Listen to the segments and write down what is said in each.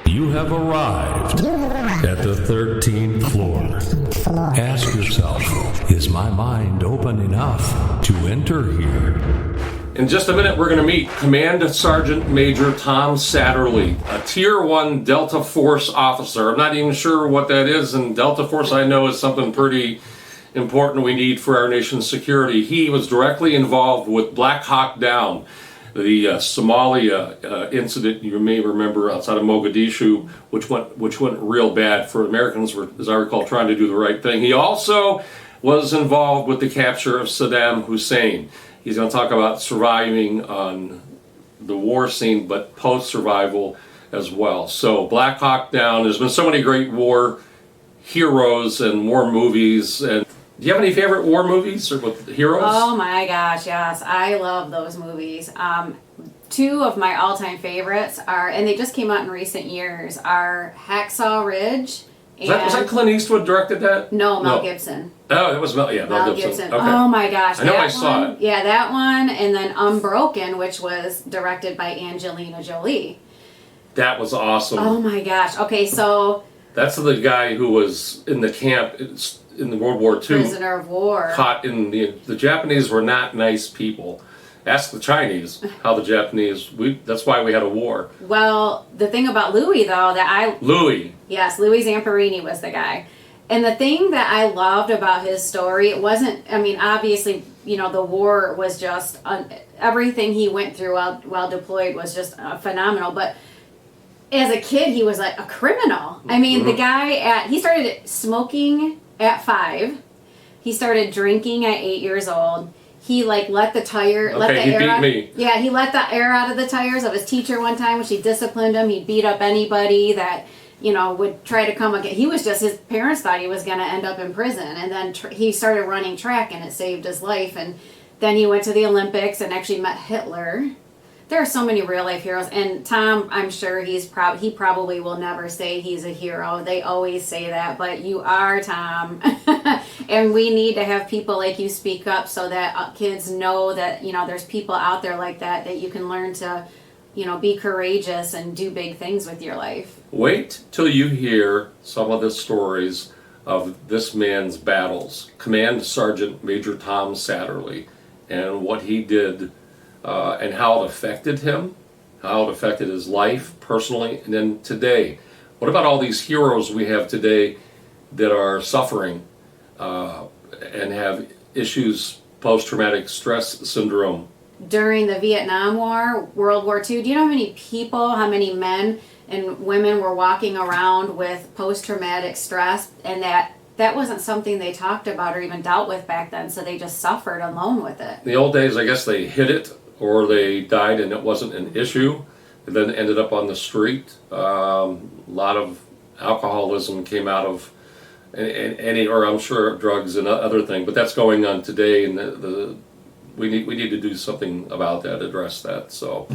You have arrived at the 13th floor. Ask yourself, is my mind open enough to enter here? In just a minute, we're going to meet Command Sergeant Major Tom Satterly, a Tier 1 Delta Force officer. I'm not even sure what that is, and Delta Force I know is something pretty important we need for our nation's security. He was directly involved with BlackHawk Down, the Somalia incident you may remember outside of Mogadishu, which went real bad for Americans, were, as I recall, trying to do the right thing. He also was involved with the capture of Saddam Hussein. He's going to talk about surviving on the war scene, but post-survival as well. So BlackHawk Down, there's been so many great war heroes and war movies. And do you have any favorite war movies or with heroes? Oh my gosh, yes. I love those movies. Two of my all-time favorites are, and they just came out in recent years, are Hacksaw Ridge. Was that Clint Eastwood directed that? No, Mel Gibson. Oh, it was Mel Gibson. Okay. Oh my gosh. I know I saw it. Yeah, that one, and then Unbroken, which was directed by Angelina Jolie. That was awesome. Oh my gosh. Okay, so... That's the guy who was in the camp in the World War II. Prisoner of war. Caught in the Japanese were not nice people. Ask the Chinese how the Japanese, that's why we had a war. Well, the thing about Louis, though, Louis Zamperini was the guy. And the thing that I loved about his story, it wasn't, I mean, obviously, you know, the war was just, everything he went through while deployed was just phenomenal. But as a kid, he was like a criminal. I mean, the guy, he started smoking at 5. He started drinking at 8 years old. He let the air out of the tires of his teacher one time when she disciplined him. He'd beat up anybody that, you know, would try to come again. He was just, his parents thought he was going to end up in prison. And then he started running track and it saved his life. And then he went to the Olympics and actually met Hitler. There are so many real life heroes. And Tom, I'm sure he probably will never say he's a hero. They always say that, but you are, Tom. And we need to have people like you speak up so that kids know that, you know, there's people out there like that you can learn to, you know, be courageous and do big things with your life. Wait till you hear some of the stories of this man's battles. Command Sergeant Major Tom Satterly, and what he did and how it affected him, how it affected his life personally, and then today. What about all these heroes we have today that are suffering and have issues, post-traumatic stress syndrome? During the Vietnam War, World War II, do you know how many people, how many men and women were walking around with post-traumatic stress, and that wasn't something they talked about or even dealt with back then, so they just suffered alone with it. In the old days, I guess they hid it, or they died and it wasn't an issue, and then ended up on the street. A lot of alcoholism came out of or I'm sure drugs and other things, but that's going on today, and we need to do something about that, address that. So,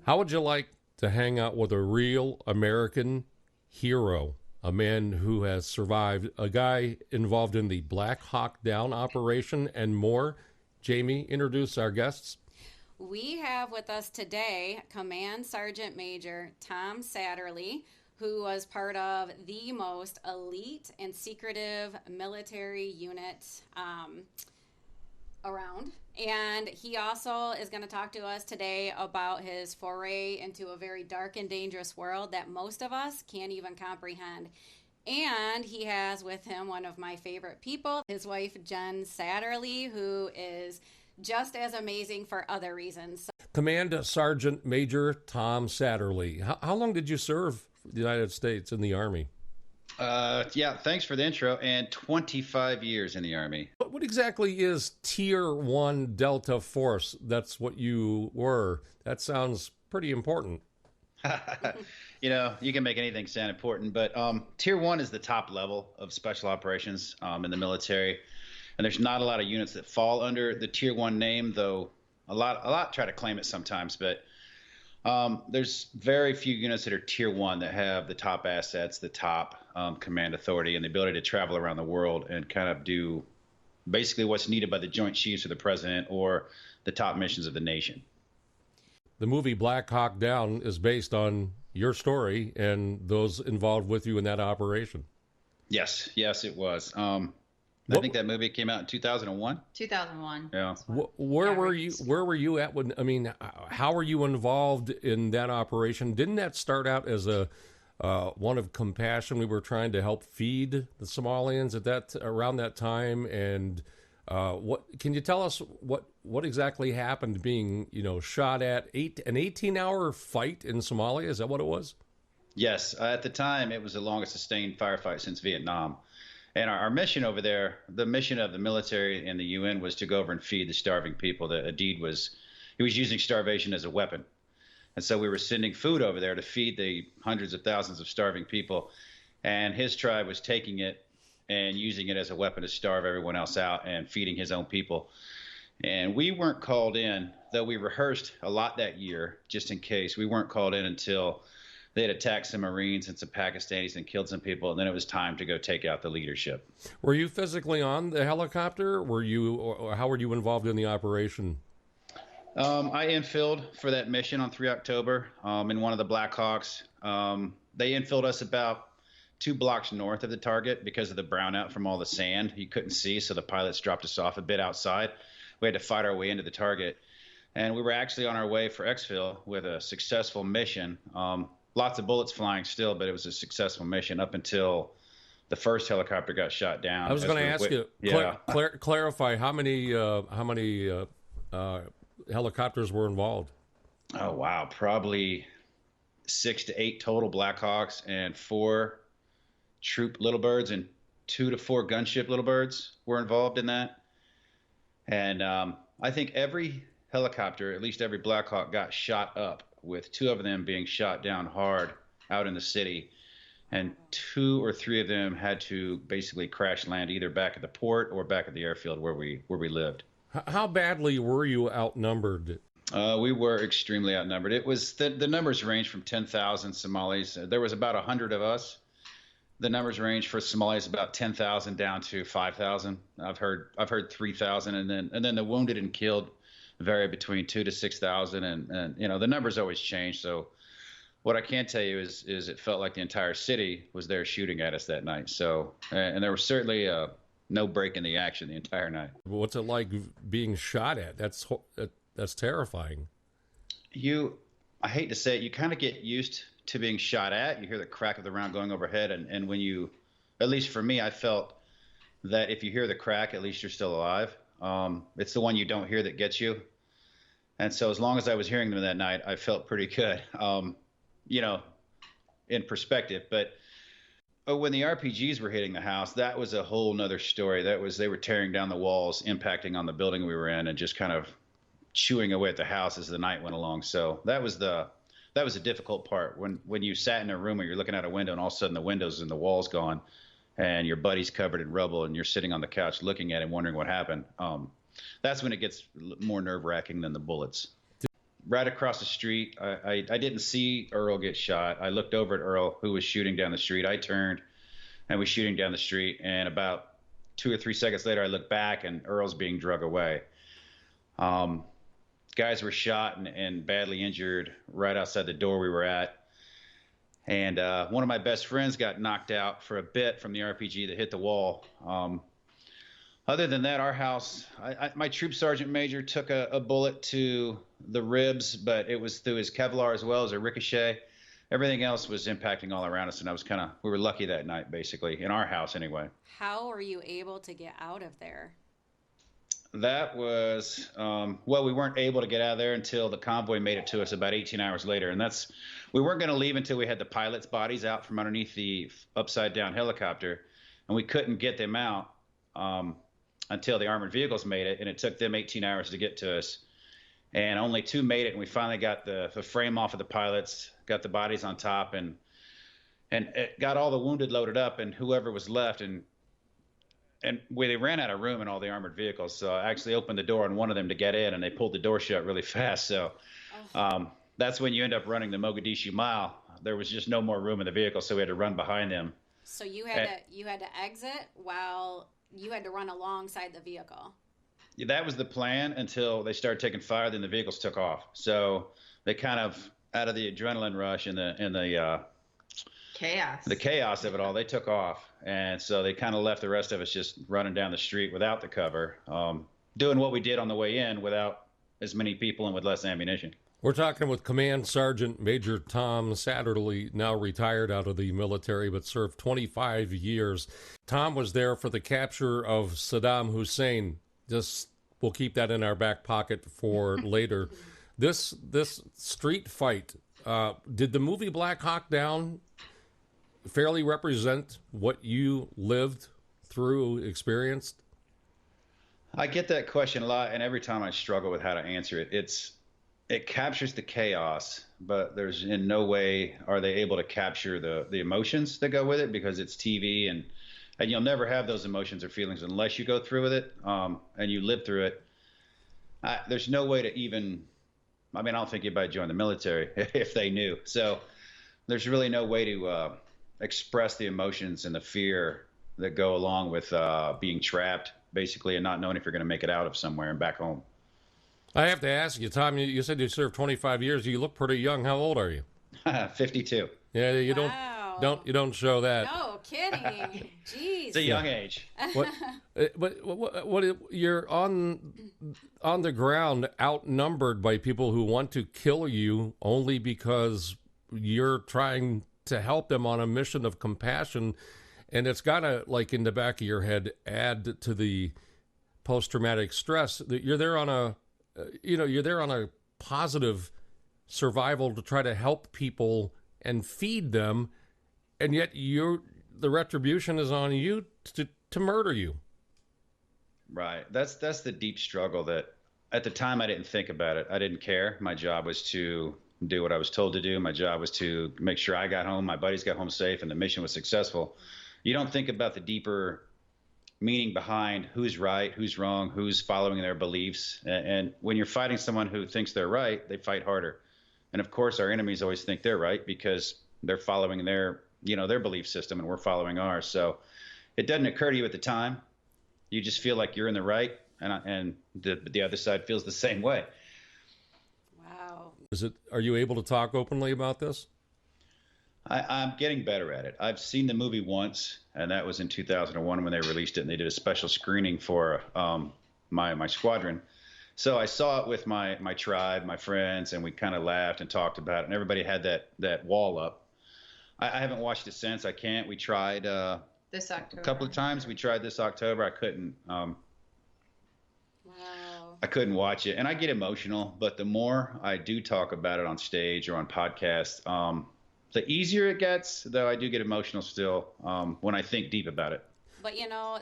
how would you like to hang out with a real American hero, a man who has survived, a guy involved in the BlackHawk Down operation and more? Jamie, introduce our guests. We have with us today Command Sergeant Major Tom Satterly, who was part of the most elite and secretive military unit around. And he also is going to talk to us today about his foray into a very dark and dangerous world that most of us can't even comprehend. And he has with him one of my favorite people, his wife, Jen Satterly, who is just as amazing for other reasons. Command Sergeant Major Tom Satterly. How long did you serve the United States in the Army? Yeah, thanks for the intro. And 25 years in the Army. What exactly is Tier 1 Delta Force? That's what you were. That sounds pretty important. You know, you can make anything sound important, but Tier 1 is the top level of special operations in the military. And there's not a lot of units that fall under the Tier 1 name, though a lot try to claim it sometimes. But there's very few units that are Tier 1 that have the top assets, the top command authority, and the ability to travel around the world and kind of do basically what's needed by the Joint Chiefs or the President or the top missions of the nation. The movie BlackHawk Down is based on your story and those involved with you in that operation. Yes, it was. I think that movie came out in 2001. 2001. Yeah. Where were you? Where were you at when? I mean, how were you involved in that operation? Didn't that start out as a one of compassion? We were trying to help feed the Somalians at that around that time, and what can you tell us what exactly happened? Being shot at an 18-hour fight in Somalia. Is that what it was? Yes, at the time it was the longest sustained firefight since Vietnam. And our mission over there, the mission of the military and the UN was to go over and feed the starving people. The Adid he was using starvation as a weapon. And so we were sending food over there to feed the hundreds of thousands of starving people. And his tribe was taking it and using it as a weapon to starve everyone else out and feeding his own people. And we weren't called in, though we rehearsed a lot that year, just in case. We weren't called in until they had attacked some Marines and some Pakistanis and killed some people, and then it was time to go take out the leadership. Were you physically on the helicopter? Were you, or how were you involved in the operation? I infilled for that mission on 3 October in one of the BlackHawks. They infilled us about 2 blocks north of the target because of the brownout from all the sand. You couldn't see, so the pilots dropped us off a bit outside. We had to fight our way into the target. And we were actually on our way for exfil with a successful mission. Lots of bullets flying still, but it was a successful mission up until the first helicopter got shot down. I was going to ask you, clarify how many helicopters were involved? Oh, wow. Probably 6 to 8 total Blackhawks and 4 troop Little Birds and 2 to 4 gunship Little Birds were involved in that. And I think every helicopter, at least every Blackhawk, got shot up, with 2 of them being shot down hard out in the city. And 2 or 3 of them had to basically crash land either back at the port or back at the airfield where we lived. How badly were you outnumbered? We were extremely outnumbered. It was the numbers range from 10,000 Somalis. There was about 100 of us. The numbers range for Somalis about 10,000 down to 5,000. I've heard 3,000, and then the wounded and killed vary between 2 to 6,000, and the numbers always change. So what I can tell you is it felt like the entire city was there shooting at us that night. So and there was certainly no break in the action the entire night. What's it like being shot at? That's terrifying. I hate to say it, you kind of get used to being shot at. You hear the crack of the round going overhead, and when you, at least for me, I felt that if you hear the crack, at least you're still alive. It's the one you don't hear that gets you. And so as long as I was hearing them that night, I felt pretty good, in perspective. But when the RPGs were hitting the house, that was a whole nother story. They were tearing down the walls, impacting on the building we were in, and just kind of chewing away at the house as the night went along. So that was the difficult part when you sat in a room where you're looking out a window and all of a sudden the windows and the walls gone and your buddy's covered in rubble and you're sitting on the couch looking at him wondering what happened. That's when it gets more nerve-wracking than the bullets. Right across the street, I didn't see Earl get shot. I looked over at Earl, who was shooting down the street. I turned and was shooting down the street, and about 2 or 3 seconds later I looked back and Earl's being drug away. Guys were shot and badly injured right outside the door we were at. And one of my best friends got knocked out for a bit from the RPG that hit the wall. Other than that, our house, my troop sergeant major took a bullet to the ribs, but it was through his Kevlar as well as a ricochet. Everything else was impacting all around us, and we were lucky that night, basically, in our house anyway. How were you able to get out of there? That was, we weren't able to get out of there until the convoy made it to us about 18 hours later. And we weren't going to leave until we had the pilots' bodies out from underneath the upside down helicopter. And we couldn't get them out until the armored vehicles made it. And it took them 18 hours to get to us. And only 2 made it. And we finally got the frame off of the pilots, got the bodies on top, and it got all the wounded loaded up, and whoever was left. And they ran out of room in all the armored vehicles, so I actually opened the door on one of them to get in, and they pulled the door shut really fast. So that's when you end up running the Mogadishu Mile. There was just no more room in the vehicle, so we had to run behind them. So you had to exit while you had to run alongside the vehicle. Yeah, that was the plan until they started taking fire. Then the vehicles took off. So they kind of out of the adrenaline rush and Chaos. the chaos of it all, they took off. And so they kind of left the rest of us just running down the street without the cover, doing what we did on the way in without as many people and with less ammunition. We're talking with Command Sergeant Major Tom Satterly, now retired out of the military, but served 25 years. Tom was there for the capture of Saddam Hussein. We'll keep that in our back pocket for later. This street fight, did the movie Black Hawk Down fairly represent what you lived through, experienced? I get that question a lot, and every time I struggle with how to answer it. It captures the chaos, but there's in no way are they able to capture the emotions that go with it, because it's TV, and you'll never have those emotions or feelings unless you go through with it, and you live through it. There's no way to even, I mean, I don't think anybody joined the military if they knew. So there's really no way to express the emotions and the fear that go along with being trapped, basically, and not knowing if you're going to make it out of somewhere and back home. I have to ask you, Tom, you said you served 25 years. You look pretty young. How old are you? 52. Yeah, you Wow. don't show that. No kidding. Jeez. It's a young age. What you're on the ground, outnumbered by people who want to kill you only because you're trying to help them on a mission of compassion, and it's gotta, like, in the back of your head, add to the post-traumatic stress that you're there on a positive survival to try to help people and feed them, and yet the retribution is on you to murder you. Right. That's the deep struggle that at the time I didn't think about it. I didn't care. My job was to do what I was told to do. My job was to make sure I got home, my buddies got home safe, and the mission was successful. You don't think about the deeper meaning behind who's right, who's wrong, who's following their beliefs. And when you're fighting someone who thinks they're right, they fight harder. And of course, our enemies always think they're right because they're following their belief system, and we're following ours. So it doesn't occur to you at the time. You just feel like you're in the right, and the other side feels the same way. Wow. Are you able to talk openly about this? I'm getting better at it. I've seen the movie once, and that was in 2001 when they released it, and they did a special screening for my squadron. So I saw it with my tribe, my friends, and we kind of laughed and talked about it, and everybody had that wall up. I haven't watched it since. I can't. We tried This October. a couple of times. We tried this October. I couldn't. Wow. I couldn't watch it, and I get emotional. But the more I do talk about it on stage or on podcasts, the easier it gets, though I do get emotional still when I think deep about it. But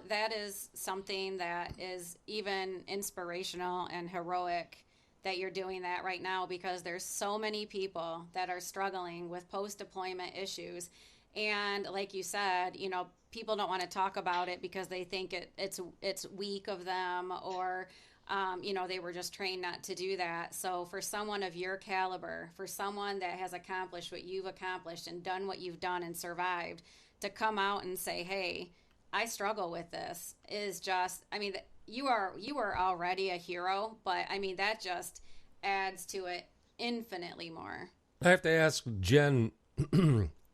that is something that is even inspirational and heroic that you're doing that right now, because there's so many people that are struggling with post-deployment issues. And like you said, people don't want to talk about it because they think it's weak of them, or they were just trained not to do that. So for someone of your caliber, for someone that has accomplished what you've accomplished and done what you've done and survived, to come out and say, hey, I struggle with this, is just, you are already a hero, but that just adds to it infinitely more. I have to ask Jen,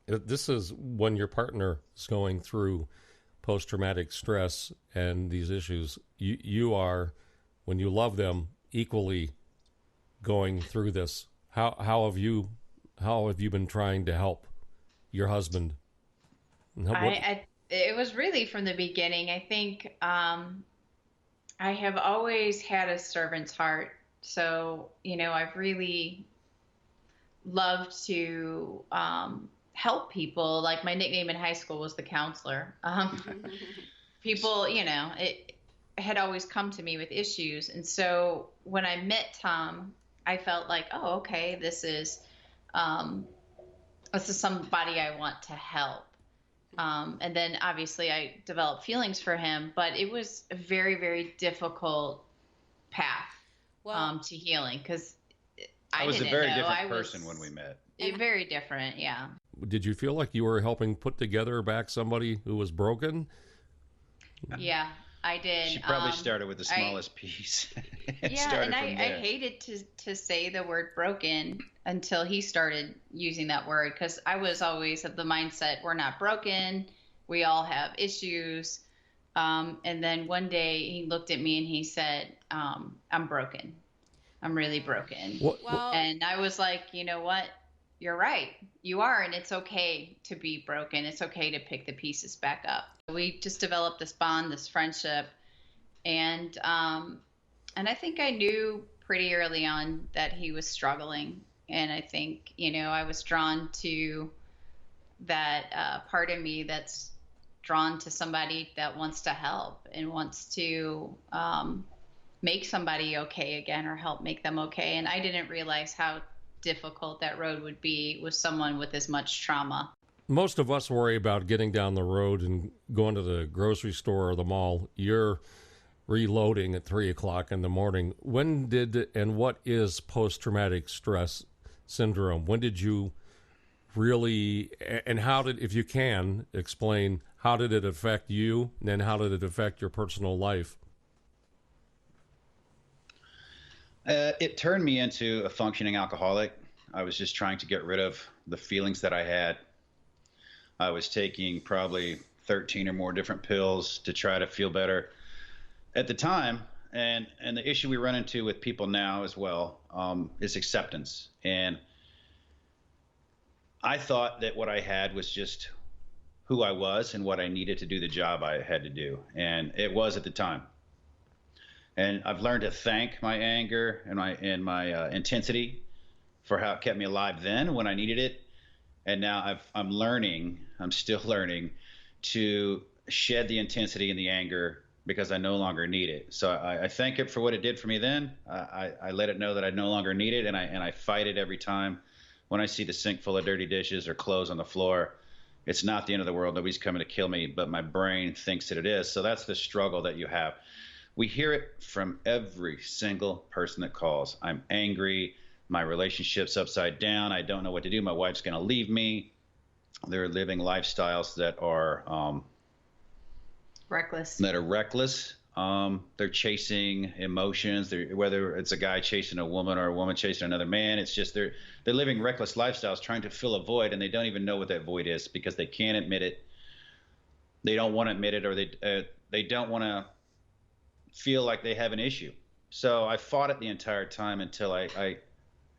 this is when your partner is going through post-traumatic stress and these issues. You are, when you love them, equally going through this. How have you been trying to help your husband? It was really from the beginning. I think I have always had a servant's heart. So, I've really loved to help people. Like, my nickname in high school was the counselor. People, it had always come to me with issues. And so when I met Tom, I felt like, oh, okay, this is somebody I want to help. And then obviously I developed feelings for him, but it was a very, very difficult path to healing, because I was a very different person when we met. Very different, yeah. Did you feel like you were helping put together back somebody who was broken? Yeah. I did. She probably started with the smallest piece. Yeah, and I there. hated to say the word broken until he started using that word, because I was always of the mindset we're not broken, we all have issues. And then one day he looked at me and he said, I'm broken. I'm really broken. Well, And I was like, you know what? You're right. You are. And it's okay to be broken. It's okay to pick the pieces back up. We just developed this bond, this friendship. And I think I knew pretty early on that he was struggling. And I think, I was drawn to that part of me that's drawn to somebody that wants to help and wants to make somebody okay again, or help make them okay. And I didn't realize how difficult that road would be with someone with as much trauma. Most of us worry about getting down the road and going to the grocery store or the mall. You're reloading at 3 o'clock in the morning. When did, and what is post-traumatic stress syndrome? When did you really, and how did, if you can, explain, how did it affect you, and then how did it affect your personal life? It turned me into a functioning alcoholic. I was just trying to get rid of the feelings that I had. I was taking probably 13 or more different pills to try to feel better at the time. And the issue we run into with people now as well is acceptance. And I thought that what I had was just who I was and what I needed to do the job I had to do. And it was at the time. And I've learned to thank my anger and my intensity for how it kept me alive then when I needed it. And now I'm still learning to shed the intensity and the anger because I no longer need it. So I thank it for what it did for me then. I let it know that I no longer need it, and I fight it every time. When I see the sink full of dirty dishes or clothes on the floor, it's not the end of the world. Nobody's coming to kill me, but my brain thinks that it is. So that's the struggle that you have. We hear it from every single person that calls. I'm angry. My relationship's upside down. I don't know what to do. My wife's going to leave me. They're living lifestyles that are Reckless. They're chasing emotions. Whether it's a guy chasing a woman or a woman chasing another man, it's just they're living reckless lifestyles, trying to fill a void, and they don't even know what that void is because they can't admit it. They don't want to admit it, or they don't want to feel like they have an issue. So I fought it the entire time until I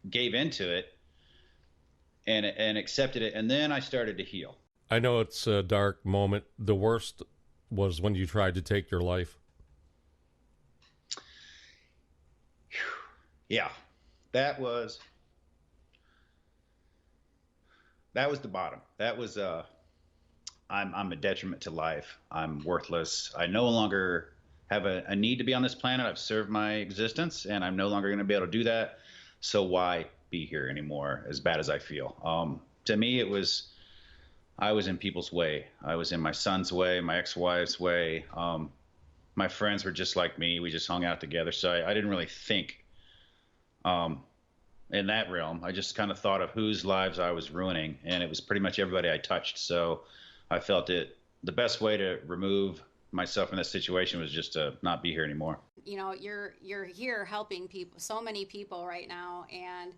gave into it and accepted it, and then I started to heal. I know it's a dark moment. The worst was when you tried to take your life. Yeah, that was the bottom. That was I'm a detriment to life. I'm worthless. I no longer have a need to be on this planet. I've served my existence, and I'm no longer going to be able to do that. So why be here anymore, as bad as I feel? To me, I was in people's way. I was in my son's way, my ex-wife's way. My friends were just like me. We just hung out together. So I didn't really think in that realm. I just kind of thought of whose lives I was ruining, and it was pretty much everybody I touched. So I felt the best way to remove myself in this situation was just to not be here anymore. You're here helping people, so many people right now, and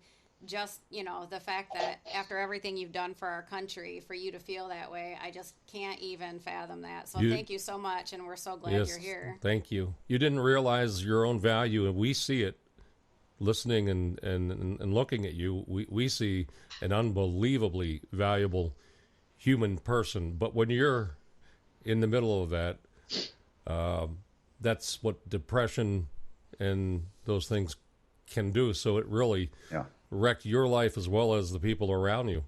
just the fact that after everything you've done for our country, for you to feel that way, I just can't even fathom that. So thank you so much, and we're so glad you're here. Thank you. You didn't realize your own value, and we see it listening and looking at you. We see an unbelievably valuable human person, but when you're in the middle of that, that's what depression and those things can do. So it really wrecked your life as well as the people around you.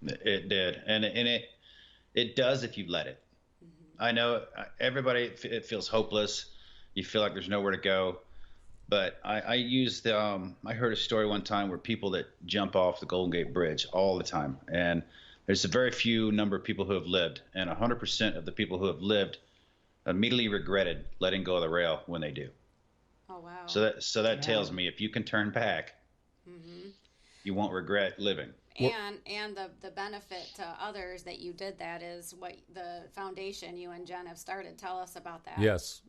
It did, and it does if you let it. Mm-hmm. I know everybody, it feels hopeless. You feel like there's nowhere to go. But I used I heard a story one time where people that jump off the Golden Gate Bridge all the time, and there's a very few number of people who have lived, and 100% of the people who have lived immediately regretted letting go of the rail when they do. Oh wow! So that tells me if you can turn back, you won't regret living. And the benefit to others that you did that is what the foundation you and Jen have started. Tell us about that. Yes.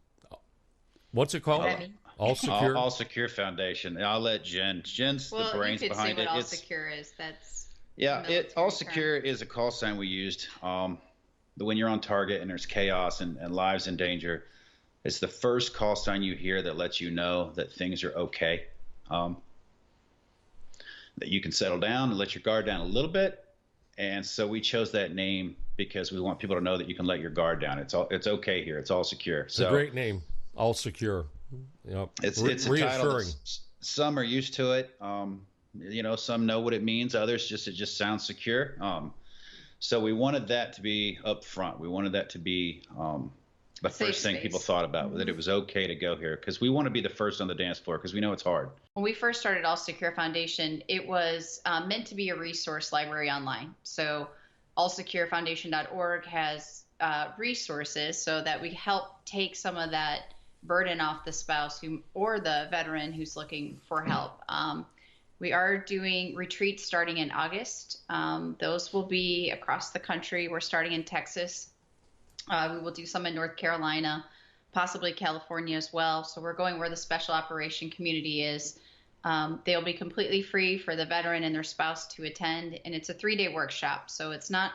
What's it called? Remy. All Secure? All Secure Foundation. And I'll let Jen's the Well, you brains could say behind what it. All It's Secure is. That's Yeah, a military All term. Secure is a call sign we used. When you're on target and there's chaos and lives in danger, it's the first call sign you hear that lets you know that things are okay. That you can settle down and let your guard down a little bit. And so we chose that name because we want people to know that you can let your guard down. It's okay here. It's all secure. It's a great name. All Secure. Yep. It's a reassuring. title some are used to it. Some know what it means. Others it just sounds secure. So we wanted that to be up front. We wanted that to be the Safe first thing space. people thought about, that it was okay to go here, because we want to be the first on the dance floor, because we know it's hard. When we first started All Secure Foundation, it was meant to be a resource library online. So allsecurefoundation.org has resources so that we help take some of that burden off the spouse or the veteran who's looking for help. We are doing retreats starting in August. Those will be across the country. We're starting in Texas. We will do some in North Carolina, possibly California as well. So we're going where the special operation community is. They'll be completely free for the veteran and their spouse to attend. And it's a 3-day workshop. So it's not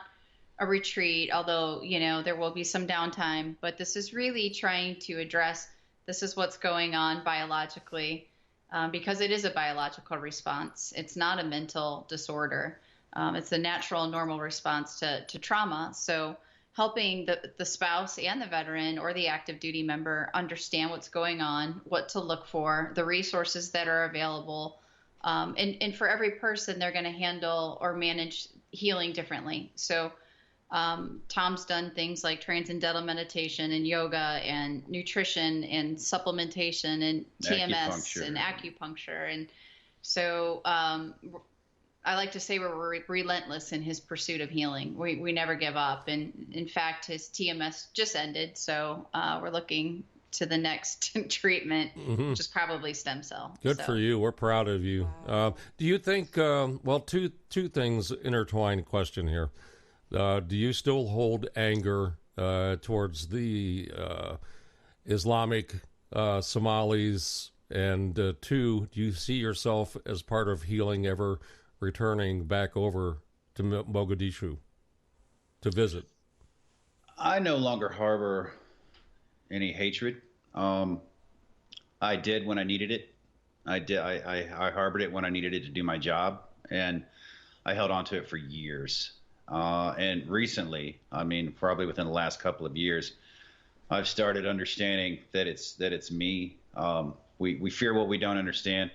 a retreat, although, there will be some downtime. But this is really trying to address this is what's going on biologically, because it is a biological response. It's not a mental disorder. It's a natural, normal response to trauma. So helping the spouse and the veteran or the active duty member understand what's going on, what to look for, the resources that are available. And for every person, they're going to handle or manage healing differently. So Tom's done things like transcendental meditation and yoga and nutrition and supplementation and TMS and acupuncture. And so I like to say we're relentless in his pursuit of healing. We never give up. And in fact, his TMS just ended. So we're looking to the next treatment, which is probably stem cell. Good for you. We're proud of you. Do you think, two things intertwined question here. Do you still hold anger towards the Islamic Somalis? And two, do you see yourself as part of healing ever returning back over to Mogadishu to visit? I no longer harbor any hatred. I did when I needed it. I harbored it when I needed it to do my job, and I held on to it for years. And recently, probably within the last couple of years, I've started understanding that it's me. We fear what we don't understand.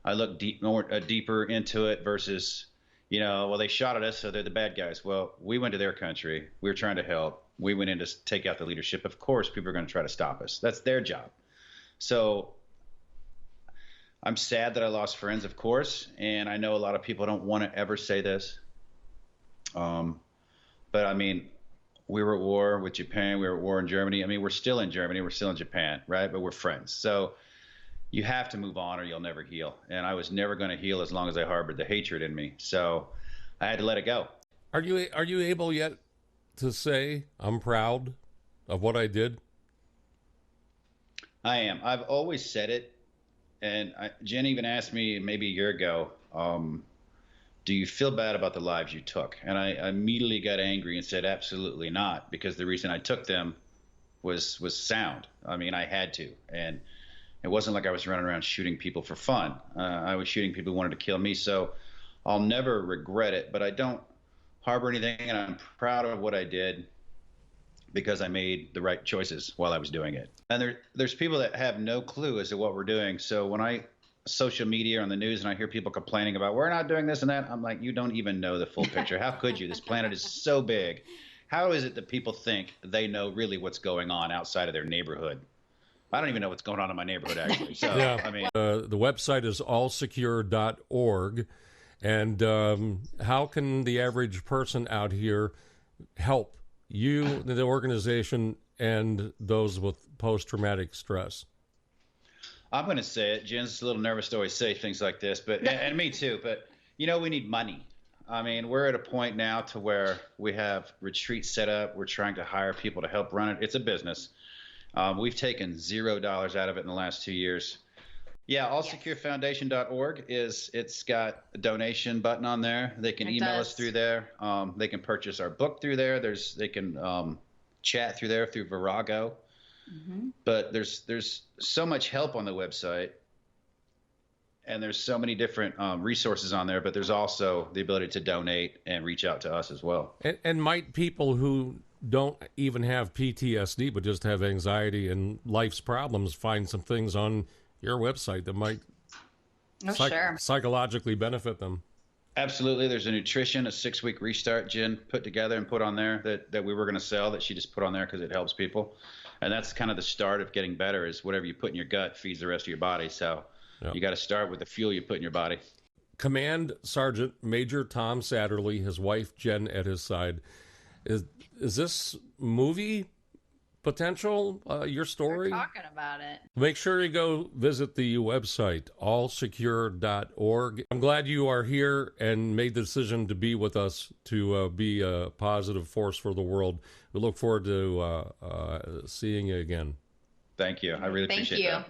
I look deeper into it versus, they shot at us, so they're the bad guys. Well, we went to their country. We were trying to help. We went in to take out the leadership. Of course, people are going to try to stop us. That's their job. So I'm sad that I lost friends, of course. And I know a lot of people don't want to ever say this. But we were at war with Japan. We were at war in Germany. We're still in Germany. We're still in Japan, right? But we're friends. So you have to move on or you'll never heal. And I was never going to heal as long as I harbored the hatred in me. So I had to let it go. Are you able yet to say, I'm proud of what I did? I am. I've always said it. And Jen even asked me maybe a year ago, do you feel bad about the lives you took? And I immediately got angry and said, absolutely not, because the reason I took them was sound. I had to. And it wasn't like I was running around shooting people for fun. I was shooting people who wanted to kill me. So I'll never regret it, but I don't harbor anything, and I'm proud of what I did because I made the right choices while I was doing it. And there's people that have no clue as to what we're doing. So when I social media or on the news and I hear people complaining about we're not doing this and that, I'm like, you don't even know the full picture. How could you? This planet is so big. How is it that people think they know really what's going on outside of their neighborhood? I don't even know what's going on in my neighborhood, actually. So, yeah. The website is allsecure.org. And how can the average person out here help you, the organization, and those with post-traumatic stress? I'm going to say it. Jen's a little nervous to always say things like this, but and me too. But, we need money. We're at a point now to where we have retreats set up. We're trying to hire people to help run it. It's a business. We've taken $0 out of it in the last 2 years. Yeah, allsecurefoundation.org it's got a donation button on there. They can email us through there. They can purchase our book through there. They can chat through there through Virago. Mm-hmm. But there's so much help on the website, and there's so many different resources on there. But there's also the ability to donate and reach out to us as well. And might people who don't even have PTSD but just have anxiety and life's problems find some things on your website that might psychologically benefit them? Absolutely. There's a 6-week restart Jen put together and put on there that we were going to sell, that she just put on there because it helps people. And that's kind of the start of getting better, is whatever you put in your gut feeds the rest of your body. So you got to start with the fuel you put in your body. Command Sergeant Major Tom Satterly, his wife Jen at his side. Is this movie potential, your story? We're talking about it. Make sure you go visit the website, allsecure.org. I'm glad you are here and made the decision to be with us, to be a positive force for the world. We look forward to seeing you again. Thank you. I really appreciate that.